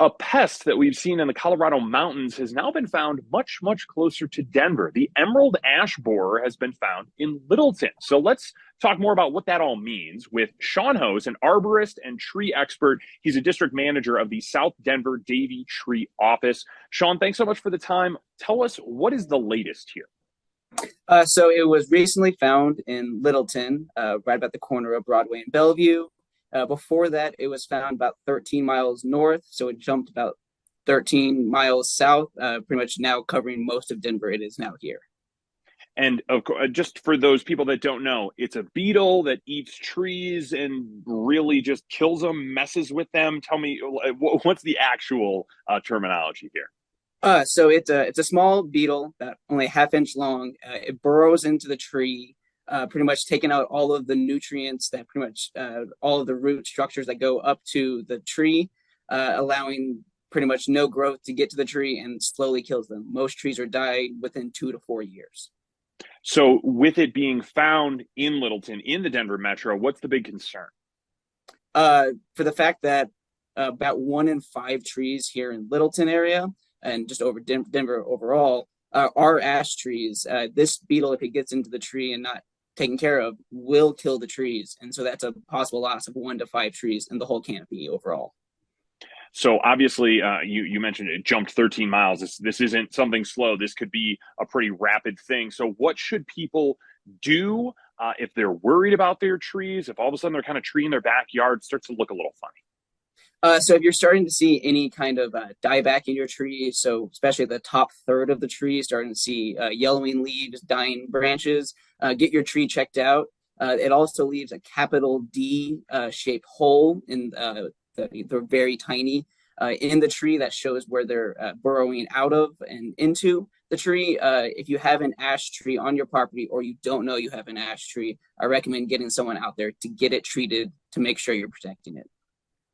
A pest that we've seen in the Colorado mountains has now been found much, much closer to Denver. The emerald ash borer has been found in Littleton. So let's talk more about what that all means with Sean Hose, an arborist and tree expert. He's a district manager of the South Denver Davy Tree Office. Sean, thanks so much for the time. Tell us, what is the latest here? So it was recently found in Littleton, right about the corner of Broadway and Bellevue. Before that, it was found about 13 miles north, so it jumped about 13 miles south, pretty much now covering most of Denver. It is now here. And of course, just for those people that don't know, it's a beetle that eats trees and really just kills them, messes with them. Tell me, what's the actual terminology here? So it's a small beetle, about only a half inch long. It burrows into the tree, pretty much taking out all of the nutrients that pretty much all of the root structures that go up to the tree, allowing pretty much no growth to get to the tree and slowly kills them. Most trees are dying within 2 to 4 years. So, with it being found in Littleton, in the Denver metro, what's the big concern? For the fact that about 1 in 5 trees here in Littleton area and just over Denver overall are ash trees. This beetle, if it gets into the tree and not taken care of, will kill the trees, and so that's a possible loss of 1 to 5 trees in the whole canopy overall. So, obviously, you mentioned it jumped 13 miles. This isn't something slow. This could be a pretty rapid thing. So, what should people do if they're worried about their trees? If all of a sudden they're kind of tree in their backyard starts to look a little funny? So if you're starting to see any kind of dieback in your tree, so especially the top third of the tree, starting to see yellowing leaves, dying branches, get your tree checked out. It also leaves a capital D shaped hole in they're very tiny in the tree that shows where they're burrowing out of and into the tree. If you have an ash tree on your property or you don't know you have an ash tree, I recommend getting someone out there to get it treated to make sure you're protecting it.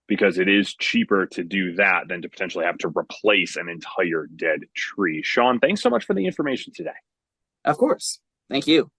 Because it is cheaper to do that than to potentially have to replace an entire dead tree. Sean, thanks so much for the information today. Of course. Thank you.